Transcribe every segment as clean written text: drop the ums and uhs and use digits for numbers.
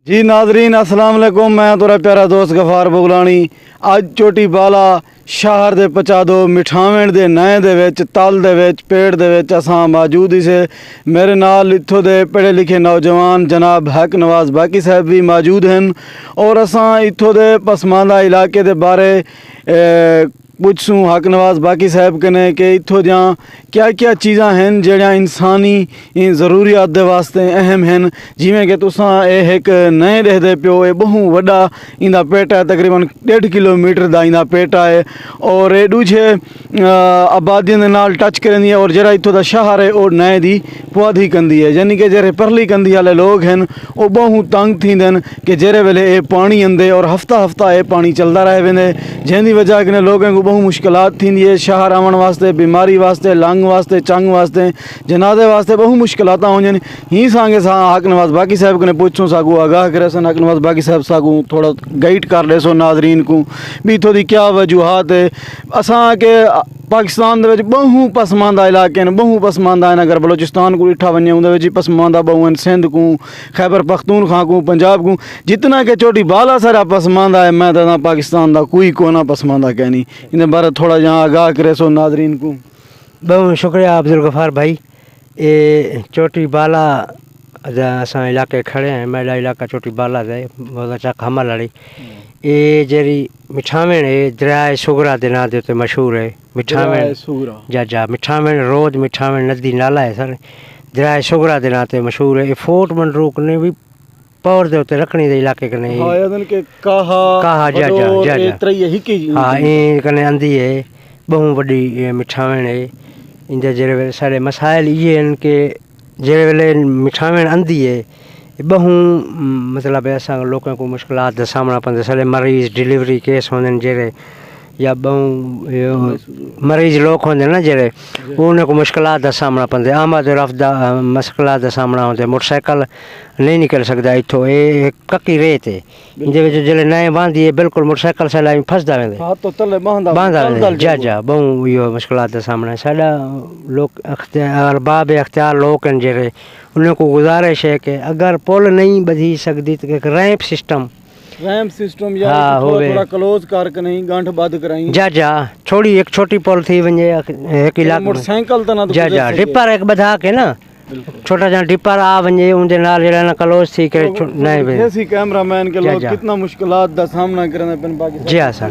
जी नाजरीन अस्सलाम वालेकुम, मैं तुरा प्यारा दोस्त गफार बुगलानी। अज चोटी बाला शहर दे पचादो मिठावण दे नए दे विच तल दे विच पेड़ दे विच असां मौजूद ही से। मेरे नाल इत्थों दे पढ़े लिखे नौजवान जनाब हक नवाज बाकी साहब भी मौजूद हैं और असां इत्थों दे पसमानदा इलाके दे बारे पुछसूँ हक नवाज बाकी साहब कने कि इत्थों दियां क्या क्या चीज़ां हैं जेह्ड़ियां इंसानी ज़रूरियात दे वास्ते अहम हैं। जिमें कि तुसां एक नए देखदे पियो, ये बहु वड्डा इंदा पेटा है, तकरीबन 1.5 किलोमीटर दा इंदा पेटा है और ये दूजे आबादियों दे नाल टच करदी है और जेह्ड़ा इत्थों दा शहर है वो नए दी पुआधी कंदी है। यानी कि जेह्ड़े परली कंदी वाले लोग हैं वो बहु तंग थींदे न कि जेह्ड़े वेले ये पानी आंदे और हफ्ता हफ्ता ये पानी चलदा रह वेंदे, जंहिंदी वजह कन्नै लोगों को बहु मुश्किलात थींदी है। शहर आवन वास्ते, बीमारी वास्ते, लंघ वास्ते, चंग वास्ते, जनाजे वास्ते बहु मुश्किलात होंदियां। ही सांगे सा हक नवाज बाकी साहब कने पुछसूं सागू आगाह करे सन हक नवाज बाकी साहब सागू थोड़ा गाइड कर ले सो नाजरीन को भी इत्थों दी क्या वजूहात है। असां के पाकिस्तान दे विच बहु पसमानदा इलाके हैं, बहु पसमानदा हैं। अगर बलोचिस्तान को डिठा वने उहदे विच पसमानदा बहु हैं, सिंध को, खैबर पख्तूनख्वा को, पंजाब को, जितना कि चोटी बाला सारा पसमानदा है। मैं दादा पाकिस्तान दा कोई कोना पसमानदा कहनी इन बारे थोड़ा जहाँ आगाह करे सो नाजरीन को। बहुत शुक्रिया अब्दुल गफ़ार भाई। ये चोटी बाला असां इलाके खड़े हैं, मेरा इलाका चोटी बाला है, बहुत अच्छा खमल वाली। ये जेरी मिठावण है दरिया सुगरा के नाम से मशहूर है। मिठावण जा मिठावण रोज मिठावण नदी नाला है सर, दरिया सुगरा के नाम से मशहूर है। ये फोर्ट मंडरूक ने भी पौर दे उत्ते रखनी दे इलाके कने कहा जा हाँ ये कने आंदी है बहु वड्डी मिठावण है। इंदे जेरे सारे मसाइल ये हैं कि जेरे वेले मिठावण आंदी है बहु मतलब असां लोगों को मुश्किलात का सामना पवंदो। सारे मरीज़ डिलीवरी केस होंदे जेरे या बहु मरीज़ लोग होंदे ना जेरे उनको मुश्किलात का सामना पवंदो। आमद रफ्त मुश्किलात का सामना होंदे। मोटरसाइकिल नहीं निकल सकता इत्थों, ये कक्की रेत है इंदे विच जेल्लै नए बांधी है बिल्कुल मोटरसाइकिल साला फसदा वेंदे बांधा जा बहु इहो मुश्किलात का सामना है। साडा लोग अरबाब अख्तियार लोग हैं जेरे उनको गुजारिश है कि अगर पुल नहीं बधी सकती तो एक रैंप सिस्टम या थोड़ा क्लोज करके नहीं गांठ बंद कराई जा छोड़ी एक छोटी पुल थी वने एक इलाके मोटरसाइकिल तो ना जा डिपर एक बधा के ना छोटा जा डिपर आ वने उनदे नाल जेड़ा ना क्लोज थी के नहीं वे ऐसी कैमरामैन के लोग कितना मुश्किलात दा सामना करने पेन पाकिस्तान जी सर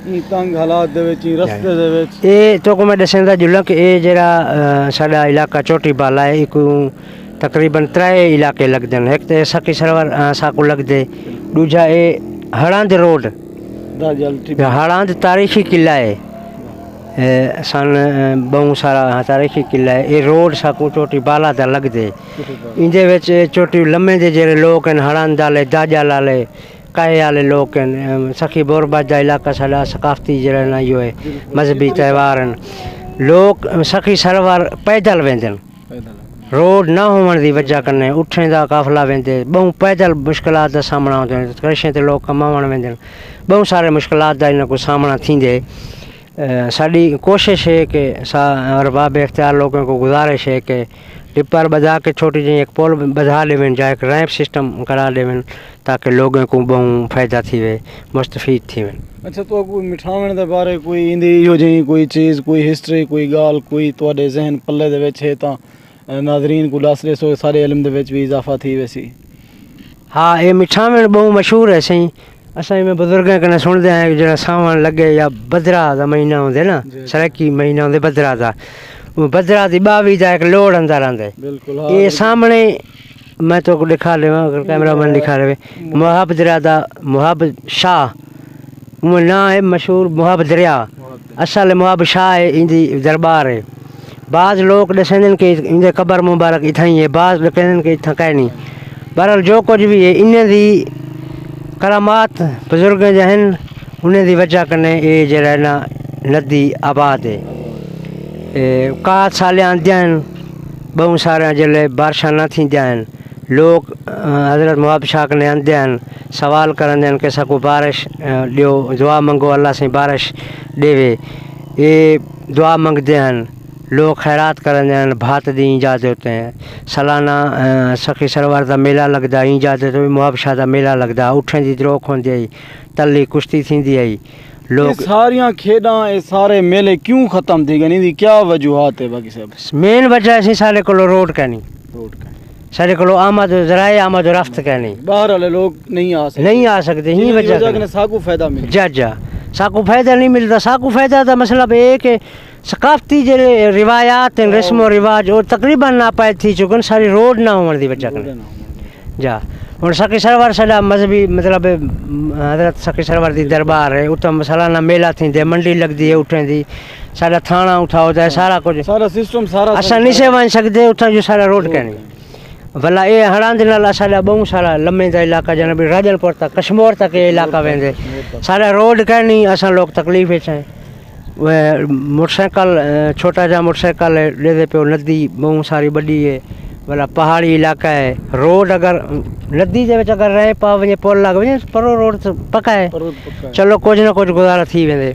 जी तंग हालात दे विच रस्ते दे विच ए तो को मैं दसंदा जुला कि ए जेड़ा साडा इलाका चोटी बाला है इको तकरीबन 3 इलाके लगते हैं। एक तो सखी सरवर साकू लगते, दूजा ये हड़ांद रोड हड़ांद तारीखी किला है सन बहु सारा तारीखी किला है। ये रोड साकू चोटी बाला दा लगते इंदे विच चोटी लम्मे दे जेरे लोग हैं हड़ांद आले दाजा लाले काए वाले लोग हैं। सखी बोरबाज का इलाका साडा सकाफती जरा ना यो है मजहबी त्यौहार हैं। लोग सखी सरवर पैदल वेंदे रोड ना होने की वजह कन्नै उठने का काफिला वेंदे बहु पैदल मुश्किलात का सामना होंदे। कृषि ते लोग कमावण वेंदे बहु सारे मुश्किलात का इन्हां को सामना थींदे। साडी कोशिश है कि अरबाब इख्तियार लोगों को गुजारिश है कि डिपर बधा के छोटी जी एक पुल बधा लेवन या एक रैंप सिस्टम करा लेवन ताकि लोगों को बहु फ़ायदा थी वे मुस्तफ़ीद थी वन। अच्छा तो कोई मिठावण दे बारे कोई इंदी इहो जी कोई चीज़ कोई हिस्ट्री कोई गाल कोई तुहाडे जहन पल्ले दे विच है तां नाजरीन को दस सो सारे इल्म दे विच भी इजाफा थी वैसी। हाँ ये मिठावण बहु मशहूर है सही। असां में बुजुर्गों कने सुनते हैं जो सावन लगे या बदरा का महीना होंदे ना सरकी महीना होंदे बदरा का बदरा की 22 का एक लोड अंदर आंदे ये सामने मैं तो दिखा लेवा अगर कैमरामैन दिखा ले मुहाब दरिया का मुहाब शाह वो ना है मशहूर मुहाब दरिया असल मुहाब शाह है इंदी दरबार है। बाज़ लोग दसेंदन के इंदे कबर मुबारक इतना ही है, बाज़ कहंदन के इतना कह नहीं। बहरहाल जो कुछ भी है इन्हें दी करामात बुजुर्ग जहन उन्हें दी वजह कने ये जरा ना नदी आबाद है। कात साल आंदियां बहु सारे जल्ले बारिशां न थींदियां लोग हज़रत मुहाब शाह कने आंदे सवाल करंदे कि सको बारिश ॾियो दुआ मंगो अल्लाह से बारिश ॾेवे ये दुआ मंगते हैं। लोग खैरात करते हैं, भात दी इंजाज होते हैं। सालाना सखी सरवर का मेला लगता, इंजाज तो मुहाबशाह का मेला लगता, उठन की द्रोख होती आई, तली कुश्ती थी आई। लोग सारियां खेडां ये सारे मेले क्यों खत्म थी गए? इनकी क्या वजूहत है? बाकी सब मेन वजह असी सारे को रोड कहनी, रोड का सारे को आमद जराए आमद रफ्त कहनी, बाहर वाले लोग नहीं आ सकते, नहीं आ सकते। ही वजह साकू फायदा मिल जा साकू फायदा नहीं मिलता। साकू फायदा का मतलब ये कि सकाफती जो रिवायात हैं, रस्म व रिवाज और तकरीबन नापायद थी चुकन, सारी रोड ना होने की वजह कने जा। और सखी सरवर साडा मजहबी मतलब हजरत सखी सरवर की दरबार है, उत्तम सालाना मेला थी, मंडी लगती है उठे की, साडा थाना उठा होता है, सारा कुछ सारा सिस्टम सारा असा नहीं से वन सकते उठा जो सारा रोड कहनी। भला ये हड़ांद नाल असाडा बहुत सारा लम्बे का इलाका जन भी राजलपुर तक कश्मीर तक ये इलाका वेंदे, सारा रोड कहनी असा लोग तकलीफ़ है। वह मोटरसाइकिल छोटा जा मोटरसाइकिल ले पे नदी बहुत सारी बड़ी है, भला पहाड़ी इलाका है। रोड अगर नदी के अगर रहे पा वे पुल लग वे पर रोड तो पक्का है, चलो कुछ ना कुछ गुजारा थी वेंदे।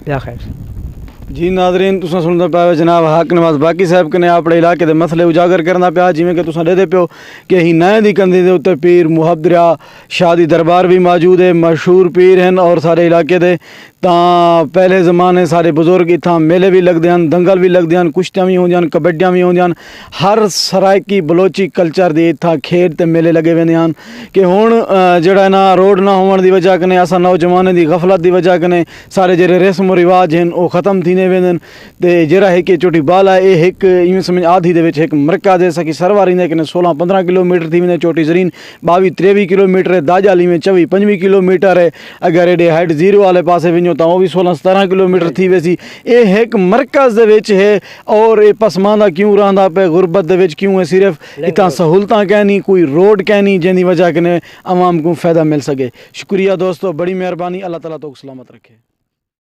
या खैर जी नाज़रीन, तुसां सुनदा पिया जनाब हाक नवाज बाकी साहब कने अपने इलाके दे मसले उजागर करना पिया, जिवें कि तुसां दे पियो कि ही नए दी कंधी दे उत्ते पीर मुहब्बरा शादी दरबार भी मौजूद है, मशहूर पीर हैं और सारे इलाके दे तां पहले ज़माने सारे बुजुर्ग इत्थां मेले भी लगदे हैं, दंगल भी लगदे हैं, कुश्तियां भी होंदियां, कबड्डियां भी होंदियां, हर सराइकी बलोची कल्चर दे इत्थां खेड ते मेले लगे वेंदे हैं कि हुण जेड़ा ना रोड ना होने की वजह कने असां नौजवानों की गफलत की वजह कने सारे जेड़े रस्म रिवाज हैं वो खत्म थींदे वेंदे ते जेड़ा है कि चोटी बाला है एक इवें समझ आधी दे विच एक मरकज़ है सकी सरवर इंदे कने 16-15 किलोमीटर थी वेंदे, चोटी ज़रीन 22-23 किलोमीटर है, दाजाली में 24-25 किलोमीटर है। अगर एडे हाइट जीरो वाले पासे वञो तां वो भी 16-17 किलोमीटर थी वैसी। ये एक मरकज़ दे विच है और ये पसमानदा क्यों रहा पे गुरबत दे विच क्यों है? सिर्फ इतना सहूलतां कहनी, कोई रोड कहनी जिंदी वजह कने आवाम को फ़ायदा मिल सके। शुक्रिया दोस्तों, बड़ी मेहरबानी, अल्लाह ताला तो सलामत रखे।